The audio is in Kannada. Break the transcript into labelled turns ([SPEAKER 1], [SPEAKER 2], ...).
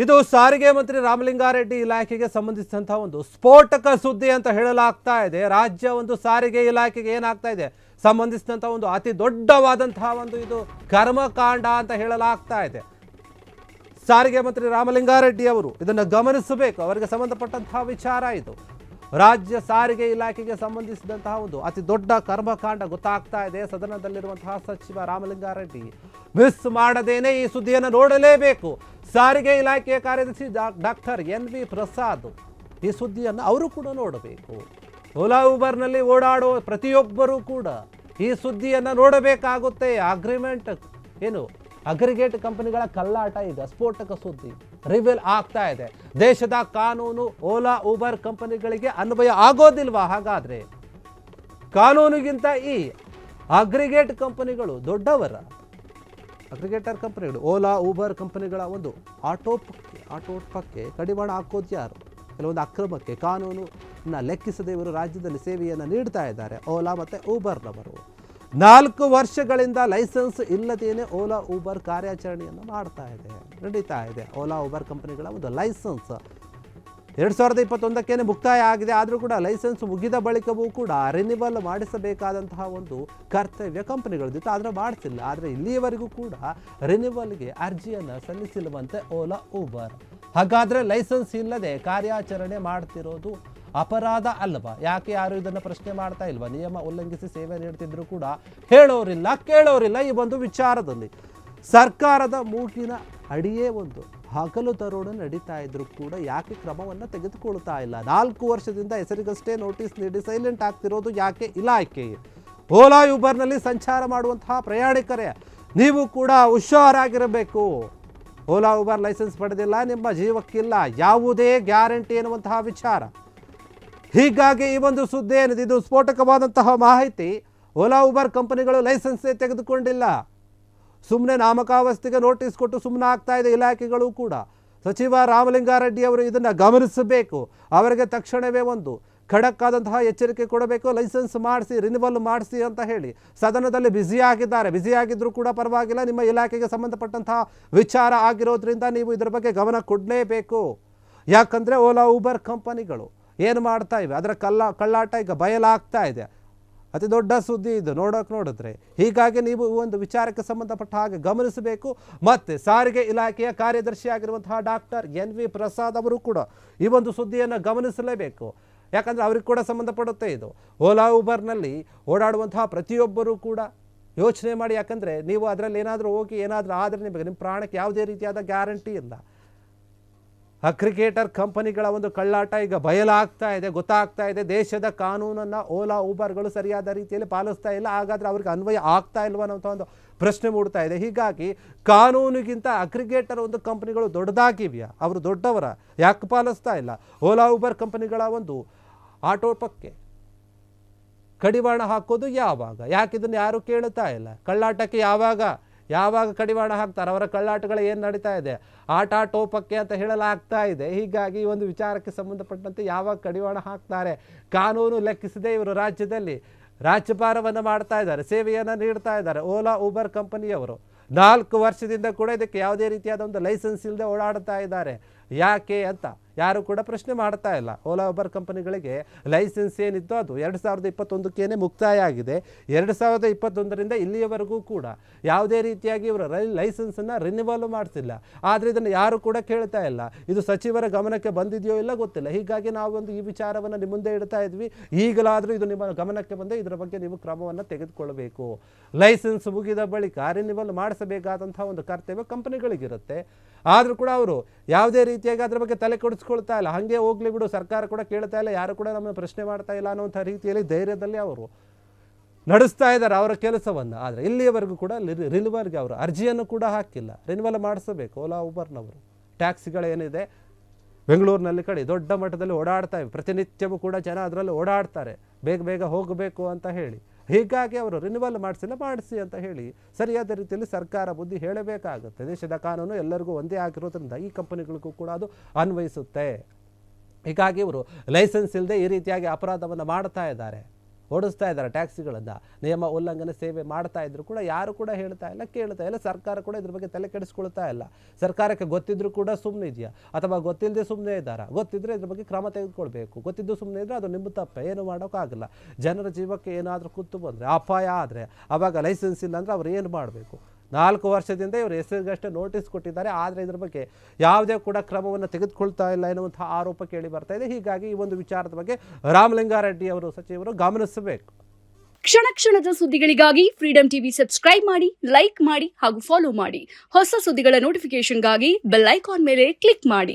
[SPEAKER 1] ಇದು ಸಾರಿಗೆ ಮಂತ್ರಿ ರಾಮಲಿಂಗಾರೆಡ್ಡಿ ಇಲಾಖೆಗೆ ಸಂಬಂಧಿಸಿದಂತಹ ಒಂದು ಸ್ಫೋಟಕ ಸುದ್ದಿ ಅಂತ ಹೇಳಲಾಗ್ತಾ ಇದೆ. ರಾಜ್ಯ ಒಂದು ಸಾರಿಗೆ ಇಲಾಖೆಗೆ ಏನಾಗ್ತಾ ಇದೆ ಸಂಬಂಧಿಸಿದಂತಹ ಒಂದು ಅತಿ ದೊಡ್ಡವಾದಂತಹ ಒಂದು ಇದು ಕರ್ಮಕಾಂಡ ಅಂತ ಹೇಳಲಾಗ್ತಾ ಇದೆ. ಸಾರಿಗೆ ಮಂತ್ರಿ ರಾಮಲಿಂಗಾರೆಡ್ಡಿ ಅವರು ಇದನ್ನು ಗಮನಿಸಬೇಕು. ಅವರಿಗೆ ಸಂಬಂಧಪಟ್ಟಂತಹ ವಿಚಾರ ಇದು. ರಾಜ್ಯ ಸಾರಿಗೆ ಇಲಾಖೆಗೆ ಸಂಬಂಧಿಸಿದಂತಹ ಒಂದು ಅತಿ ದೊಡ್ಡ ಕರ್ಮಕಾಂಡ ಗೊತ್ತಾಗ್ತಾ ಇದೆ. ಸದನದಲ್ಲಿರುವಂತಹ ಸಚಿವ ರಾಮಲಿಂಗಾರೆಡ್ಡಿ ಮಿಸ್ ಮಾಡದೇನೆ ಈ ಸುದ್ದಿಯನ್ನು ನೋಡಲೇಬೇಕು. ಸಾರಿಗೆ ಇಲಾಖೆಯ ಕಾರ್ಯದರ್ಶಿ ಡಾಕ್ಟರ್ NV ಪ್ರಸಾದ್ ಈ ಸುದ್ದಿಯನ್ನು ಅವರು ಕೂಡ ನೋಡಬೇಕು. ಓಲಾ ಊಬರ್ನಲ್ಲಿ ಓಡಾಡೋ ಪ್ರತಿಯೊಬ್ಬರೂ ಕೂಡ ಈ ಸುದ್ದಿಯನ್ನು ನೋಡಬೇಕಾಗುತ್ತೆ. ಅಗ್ರಿಗೇಟ್ ಕಂಪನಿಗಳ ಕಲ್ಲಾಟ ಈಗ ಸ್ಫೋಟಕ ಸುದ್ದಿ ರಿವೀಲ್ ಆಗ್ತಾ ಇದೆ. ದೇಶದ ಕಾನೂನು ಓಲಾ ಊಬರ್ ಕಂಪನಿಗಳಿಗೆ ಅನ್ವಯ ಆಗೋದಿಲ್ವಾ? ಹಾಗಾದ್ರೆ ಕಾನೂನಿಗಿಂತ ಈ ಅಗ್ರಿಗೇಟ್ ಕಂಪನಿಗಳು ದೊಡ್ಡವರ? ಅಗ್ರಿಗೇಟರ್ ಕಂಪನಿಗಳು ಓಲಾ ಊಬರ್ ಕಂಪನಿಗಳ ಒಂದು ಆಟೋಪಕ್ಕೆ ಕಡಿವಾಣ ಹಾಕೋದು ಯಾರು? ಕೆಲವೊಂದು ಅಕ್ರಮಕ್ಕೆ ಕಾನೂನನ್ನ ಲೆಕ್ಕಿಸದೆ ಇವರು ರಾಜ್ಯದಲ್ಲಿ ಸೇವೆಯನ್ನು ನೀಡ್ತಾ ಇದ್ದಾರೆ ಓಲಾ ಮತ್ತು ಊಬರ್ನವರು. 4 ವರ್ಷಗಳಿಂದ ಲೈಸೆನ್ಸ್ ಇಲ್ಲದೇನೆ ಓಲಾ ಊಬರ್ ಕಾರ್ಯಾಚರಣೆಯನ್ನು ನಡೀತಾ ಇದೆ. ಓಲಾ ಊಬರ್ ಕಂಪನಿಗಳ ಒಂದು ಲೈಸೆನ್ಸ್ 2021 ಮುಕ್ತಾಯ ಆಗಿದೆ. ಆದರೂ ಕೂಡ ಲೈಸೆನ್ಸ್ ಮುಗಿದ ಬಳಿಕವೂ ಕೂಡ ರಿನಿವಲ್ ಮಾಡಿಸಬೇಕಾದಂತಹ ಒಂದು ಕರ್ತವ್ಯ ಕಂಪನಿಗಳದಿತ್ತು, ಆದರೆ ಮಾಡಿಸಿಲ್ಲ. ಆದರೆ ಇಲ್ಲಿಯವರೆಗೂ ಕೂಡ ರಿನಿವಲ್ಗೆ ಅರ್ಜಿಯನ್ನು ಸಲ್ಲಿಸಿಲ್ಲವಂತೆ ಓಲಾ ಊಬರ್. ಹಾಗಾದರೆ ಲೈಸೆನ್ಸ್ ಇಲ್ಲದೆ ಕಾರ್ಯಾಚರಣೆ ಮಾಡ್ತಿರೋದು ಅಪರಾಧ ಅಲ್ವಾ? ಯಾಕೆ ಯಾರು ಇದನ್ನು ಪ್ರಶ್ನೆ ಮಾಡ್ತಾ ಇಲ್ವಾ? ನಿಯಮ ಉಲ್ಲಂಘಿಸಿ ಸೇವೆ ನೀಡ್ತಿದ್ರು ಕೂಡ ಹೇಳೋರಿಲ್ಲ ಕೇಳೋರಿಲ್ಲ. ಈ ಒಂದು ವಿಚಾರದಲ್ಲಿ ಸರ್ಕಾರದ ಮೂಗಿನ ಅಡಿಯೇ ಒಂದು ಹಗಲು ದರೋಡೆ ನಡೀತಾ ಇದ್ರು ಕೂಡ ಯಾಕೆ ಕ್ರಮವನ್ನು ತೆಗೆದುಕೊಳ್ತಾ ಇಲ್ಲ? 4 ವರ್ಷದಿಂದ ಹೆಸರಿಗಷ್ಟೇ ನೋಟಿಸ್ ನೀಡಿ ಸೈಲೆಂಟ್ ಆಗ್ತಿರೋದು ಯಾಕೆ ಇಲಾಖೆ? ಓಲಾ ಯೂಬರ್ನಲ್ಲಿ ಸಂಚಾರ ಮಾಡುವಂತಹ ಪ್ರಯಾಣಿಕರೇ ನೀವು ಕೂಡ ಹುಷಾರಾಗಿರಬೇಕು. ಓಲಾ ಊಬರ್ ಲೈಸೆನ್ಸ್ ಪಡೆದಿಲ್ಲ, ನಿಮ್ಮ ಜೀವಕ್ಕಿಲ್ಲ ಯಾವುದೇ ಗ್ಯಾರಂಟಿ ಎನ್ನುವಂತಹ ವಿಚಾರ. ಹೀಗಾಗಿ ಈ ಒಂದು ಸುದ್ದಿ ಏನಿದೆ ಇದು ಸ್ಫೋಟಕವಾದಂತಹ ಮಾಹಿತಿ. ಓಲಾ ಊಬರ್ ಕಂಪನಿಗಳು ಲೈಸೆನ್ಸೇ ತೆಗೆದುಕೊಂಡಿಲ್ಲ, ಸುಮ್ಮನೆ ನಾಮಕಾವಸ್ಥೆಗೆ ನೋಟಿಸ್ ಕೊಟ್ಟು ಸುಮ್ಮನೆ ಆಗ್ತಾ ಇದೆ ಇಲಾಖೆಗಳು ಕೂಡ. ಸಚಿವ ರಾಮಲಿಂಗಾರೆಡ್ಡಿ ಅವರು ಇದನ್ನು ಗಮನಿಸಬೇಕು. ಅವರಿಗೆ ತಕ್ಷಣವೇ ಒಂದು ಖಡಕ್ ಆದಂತಹ ಎಚ್ಚರಿಕೆ ಕೊಡಬೇಕು. ಲೈಸೆನ್ಸ್ ಮಾಡಿಸಿ, ರಿನಿವಲ್ ಮಾಡಿಸಿ ಅಂತ ಹೇಳಿ ಸದನದಲ್ಲಿ ಬ್ಯುಸಿಯಾಗಿದ್ದರೂ ಕೂಡ ಪರವಾಗಿಲ್ಲ, ನಿಮ್ಮ ಇಲಾಖೆಗೆ ಸಂಬಂಧಪಟ್ಟಂತಹ ವಿಚಾರ ಆಗಿರೋದ್ರಿಂದ ನೀವು ಇದರ ಬಗ್ಗೆ ಗಮನ ಕೊಡಲೇಬೇಕು. ಯಾಕಂದರೆ ಓಲಾ ಊಬರ್ ಕಂಪನಿಗಳು ಏನು ಮಾಡ್ತಾ ಇವೆ ಅದರ ಕಳ್ಳಾಟ ಈಗ ಬಯಲಾಗ್ತಾ ಇದೆ. ಅತಿ ದೊಡ್ಡ ಸುದ್ದಿ ಇದು ನೋಡಿದ್ರೆ. ಹೀಗಾಗಿ ನೀವು ಒಂದು ವಿಚಾರಕ್ಕೆ ಸಂಬಂಧಪಟ್ಟ ಹಾಗೆ ಗಮನಿಸಬೇಕು. ಮತ್ತು ಸಾರಿಗೆ ಇಲಾಖೆಯ ಕಾರ್ಯದರ್ಶಿ ಆಗಿರುವಂತಹ ಡಾಕ್ಟರ್ NV ಪ್ರಸಾದ್ ಅವರು ಕೂಡ ಈ ಒಂದು ಸುದ್ದಿಯನ್ನು ಗಮನಿಸಲೇಬೇಕು. ಯಾಕಂದರೆ ಅವ್ರಿಗೆ ಕೂಡ ಸಂಬಂಧಪಡುತ್ತೆ ಇದು. ಓಲಾ ಊಬರ್ನಲ್ಲಿ ಓಡಾಡುವಂತಹ ಪ್ರತಿಯೊಬ್ಬರೂ ಕೂಡ ಯೋಚನೆ ಮಾಡಿ. ಯಾಕಂದರೆ ನೀವು ಅದರಲ್ಲಿ ಏನಾದರೂ ಹೋಗಿ ಏನಾದರೂ ಆದರೆ ನಿಮ್ಮ ಪ್ರಾಣಕ್ಕೆ ಯಾವುದೇ ರೀತಿಯಾದ ಗ್ಯಾರಂಟಿ ಇಲ್ಲ. ಅಗ್ರಿಗೇಟರ್ ಕಂಪನಿಗಳ ಒಂದು ಕಳ್ಳಾಟ ಈಗ ಬಯಲಾಗ್ತಾ ಇದೆ, ಗೊತ್ತಾಗ್ತಾ ಇದೆ. ದೇಶದ ಕಾನೂನನ್ನು ಓಲಾ ಊಬರ್ಗಳು ಸರಿಯಾದ ರೀತಿಯಲ್ಲಿ ಪಾಲಿಸ್ತಾ ಇಲ್ಲ. ಹಾಗಾದರೆ ಅವ್ರಿಗೆ ಅನ್ವಯ ಆಗ್ತಾ ಇಲ್ವ ಅನ್ನೋಂಥ ಒಂದು ಪ್ರಶ್ನೆ ಮೂಡ್ತಾ ಇದೆ. ಹೀಗಾಗಿ ಕಾನೂನಿಗಿಂತ ಅಗ್ರಿಗೇಟರ್ ಒಂದು ಕಂಪನಿಗಳು ದೊಡ್ಡದಾಗಿವೆಯಾ? ಅವರು ದೊಡ್ಡವರ? ಯಾಕೆ ಪಾಲಿಸ್ತಾ ಇಲ್ಲ? ಓಲಾ ಊಬರ್ ಕಂಪನಿಗಳ ಒಂದು ಆಟೋಪಕ್ಕೆ ಕಡಿವಾಣ ಹಾಕೋದು ಯಾವಾಗ? ಯಾಕೆ ಇದನ್ನು ಯಾರು ಕೇಳುತ್ತಾ ಇಲ್ಲ? ಕಳ್ಳಾಟಕ್ಕೆ ಯಾವಾಗ ಕಡಿವಾಣ ಹಾಕ್ತಾರೆ? ಅವರ ಕಳ್ಳಾಟಗಳು ಏನು ನಡೀತಾ ಇದೆ? ಆಟೋಪಕ್ಕೆ ಅಂತ ಹೇಳಲಾಗ್ತಾ ಇದೆ. ಹೀಗಾಗಿ ಈ ಒಂದು ವಿಚಾರಕ್ಕೆ ಸಂಬಂಧಪಟ್ಟಂತೆ ಯಾವಾಗ ಕಡಿವಾಣ ಹಾಕ್ತಾರೆ? ಕಾನೂನು ಲೆಕ್ಕಿಸದೆ ಇವರು ರಾಜ್ಯದಲ್ಲಿ ರಾಜ್ಯಭಾರವನ್ನು ಮಾಡ್ತಾ ಇದ್ದಾರೆ, ಸೇವೆಯನ್ನು ನೀಡ್ತಾ ಇದ್ದಾರೆ ಓಲಾ ಊಬರ್ ಕಂಪನಿಯವರು. 4 ವರ್ಷದಿಂದ ಕೂಡ ಇದಕ್ಕೆ ಯಾವುದೇ ರೀತಿಯಾದ ಒಂದು ಲೈಸೆನ್ಸ್ ಇಲ್ಲದೆ ಓಡಾಡ್ತಾ ಇದ್ದಾರೆ. ಯಾಕೆ ಅಂತ ಯಾರು ಕೂಡ ಪ್ರಶ್ನೆ ಮಾಡ್ತಾ ಇಲ್ಲ. ಓಲಾ ಊಬರ್ ಕಂಪನಿಗಳಿಗೆ ಲೈಸೆನ್ಸ್ ಏನಿತ್ತು ಅದು 2021 ಮುಕ್ತಾಯ ಆಗಿದೆ. 2021ರಿಂದ ಇಲ್ಲಿಯವರೆಗೂ ಕೂಡ ಯಾವುದೇ ರೀತಿಯಾಗಿ ಇವರು ಲೈಸೆನ್ಸನ್ನು ರಿನಿವಲ್ ಮಾಡ್ತಿಲ್ಲ. ಆದರೆ ಇದನ್ನು ಯಾರು ಕೂಡ ಕೇಳ್ತಾ ಇಲ್ಲ. ಇದು ಸಚಿವರ ಗಮನಕ್ಕೆ ಬಂದಿದೆಯೋ ಇಲ್ಲ ಗೊತ್ತಿಲ್ಲ. ಹೀಗಾಗಿ ನಾವೊಂದು ಈ ವಿಚಾರವನ್ನು ನಿಮ್ಮ ಮುಂದೆ ಇಡ್ತಾ ಇದ್ವಿ. ಈಗಲಾದರೂ ಇದು ನಿಮ್ಮ ಗಮನಕ್ಕೆ ಬಂದರೆ ಇದರ ಬಗ್ಗೆ ನೀವು ಕ್ರಮವನ್ನು ತೆಗೆದುಕೊಳ್ಳಬೇಕು. ಲೈಸೆನ್ಸ್ ಮುಗಿದ ಬಳಿಕ ರಿನಿವಲ್ ಮಾಡಿಸಬೇಕಾದಂತಹ ಒಂದು ಕರ್ತವ್ಯ ಕಂಪನಿಗಳಿಗಿರುತ್ತೆ. ಆದರೂ ಕೂಡ ಅವರು ಯಾವುದೇ ರೀತಿಯಾಗಿ ಅದರ ಬಗ್ಗೆ ತಲೆ ಕೆಡಿಸ್ಕೊಳ್ತಾ ಇಲ್ಲ. ಹಾಗೆ ಹೋಗ್ಲಿ ಬಿಡು, ಸರ್ಕಾರ ಕೂಡ ಕೇಳ್ತಾ ಇಲ್ಲ, ಯಾರು ಕೂಡ ನಮ್ಮನ್ನು ಪ್ರಶ್ನೆ ಮಾಡ್ತಾ ಇಲ್ಲ ಅನ್ನುವಂಥ ರೀತಿಯಲ್ಲಿ ಧೈರ್ಯದಲ್ಲಿ ಅವರು ನಡೆಸ್ತಾ ಇದ್ದಾರೆ ಅವರ ಕೆಲಸವನ್ನು. ಆದರೆ ಇಲ್ಲಿಯವರೆಗೂ ಕೂಡ ರಿನಿವಲ್ಗೆ ಅವರು ಅರ್ಜಿಯನ್ನು ಕೂಡ ಹಾಕಿಲ್ಲ. ರಿನಿವಲ್ ಮಾಡಿಸಬೇಕು. ಓಲಾ ಊಬರ್ನವರು ಟ್ಯಾಕ್ಸಿಗಳೇನಿದೆ ಬೆಂಗಳೂರಿನಲ್ಲಿ ಕಡೆ ದೊಡ್ಡ ಮಟ್ಟದಲ್ಲಿ ಓಡಾಡ್ತಾ ಇವೆ. ಪ್ರತಿನಿತ್ಯವೂ ಕೂಡ ಜನ ಅದರಲ್ಲಿ ಓಡಾಡ್ತಾರೆ, ಬೇಗ ಹೋಗಬೇಕು ಅಂತ ಹೇಳಿ. ಹೀಗಾಗಿ ಅವರು ರಿನಿವಲ್ ಮಾಡಿಸಿ ಅಂತ ಹೇಳಿ ಸರಿಯಾದ ರೀತಿಯಲ್ಲಿ ಸರ್ಕಾರ ಬುದ್ಧಿ ಹೇಳಬೇಕಾಗುತ್ತೆ. ದೇಶದ ಕಾನೂನು ಎಲ್ಲರಿಗೂ ಒಂದೇ ಆಗಿರೋದ್ರಿಂದ ಈ ಕಂಪನಿಗಳಿಗೂ ಕೂಡ ಅದು ಅನ್ವಯಿಸುತ್ತೆ. ಹೀಗಾಗಿ ಇವರು ಲೈಸೆನ್ಸ್ ಇಲ್ಲದೆ ಈ ರೀತಿಯಾಗಿ ಅಪರಾಧವನ್ನು ಮಾಡ್ತಾ ಇದ್ದಾರೆ. ಓಡಿಸ್ತಾ ಇದ್ದಾರೆ ಟ್ಯಾಕ್ಸಿಗಳನ್ನು. ನಿಯಮ ಉಲ್ಲಂಘನೆ ಸೇವೆ ಮಾಡ್ತಾ ಇದ್ರು ಕೂಡ ಯಾರು ಕೂಡ ಹೇಳ್ತಾ ಇಲ್ಲ, ಕೇಳ್ತಾ ಇಲ್ಲ. ಸರ್ಕಾರ ಕೂಡ ಇದ್ರ ಬಗ್ಗೆ ತಲೆ ಕೆಡಿಸ್ಕೊಳ್ತಾ ಇಲ್ಲ. ಸರ್ಕಾರಕ್ಕೆ ಗೊತ್ತಿದ್ರು ಕೂಡ ಸುಮ್ಮನೆ ಇದೆಯಾ, ಅಥವಾ ಗೊತ್ತಿಲ್ಲದೆ ಸುಮ್ಮನೆ ಇದ್ದಾರಾ? ಗೊತ್ತಿದ್ರೆ ಇದ್ರ ಬಗ್ಗೆ ಕ್ರಮ ತೆಗೆದುಕೊಳ್ಬೇಕು. ಗೊತ್ತಿದ್ದು ಸುಮ್ಮನೆ ಇದ್ರೆ ಅದು ನಿಮ್ಮ ತಪ್ಪೆ, ಏನು ಮಾಡೋಕ್ಕಾಗಲ್ಲ. ಜನರ ಜೀವಕ್ಕೆ ಏನಾದರೂ ಕುತ್ತು ಬಂದರೆ, ಅಪಾಯ ಆದರೆ, ಆವಾಗ ಲೈಸೆನ್ಸ್ ಇಲ್ಲ ಅಂದರೆ ಅವ್ರು ಏನು ಮಾಡಬೇಕು? 4 ವರ್ಷದಿಂದ ಇವರು ಹೆಸರಿಗಷ್ಟೇ ನೋಟಿಸ್ ಕೊಟ್ಟಿದ್ದಾರೆ, ಆದರೆ ಇದ್ರ ಬಗ್ಗೆ ಯಾವುದೇ ಕೂಡ ಕ್ರಮವನ್ನು ತೆಗೆದುಕೊಳ್ತಾ ಇಲ್ಲ ಎನ್ನುವಂಥ ಆರೋಪ ಕೇಳಿ ಬರ್ತಾ ಇದೆ. ಹೀಗಾಗಿ ಈ ಒಂದು ವಿಚಾರದ ಬಗ್ಗೆ ರಾಮಲಿಂಗಾರೆಡ್ಡಿ ಅವರು ಸಚಿವರು ಗಮನಿಸಬೇಕು.
[SPEAKER 2] ಕ್ಷಣ ಕ್ಷಣದ ಸುದ್ದಿಗಳಿಗಾಗಿ ಫ್ರೀಡಂ ಟಿವಿ ಸಬ್ಸ್ಕ್ರೈಬ್ ಮಾಡಿ, ಲೈಕ್ ಮಾಡಿ ಹಾಗೂ ಫಾಲೋ ಮಾಡಿ. ಹೊಸ ಸುದ್ದಿಗಳ ನೋಟಿಫಿಕೇಶನ್ಗಾಗಿ ಬೆಲ್ ಐಕಾನ್ ಮೇಲೆ ಕ್ಲಿಕ್ ಮಾಡಿ.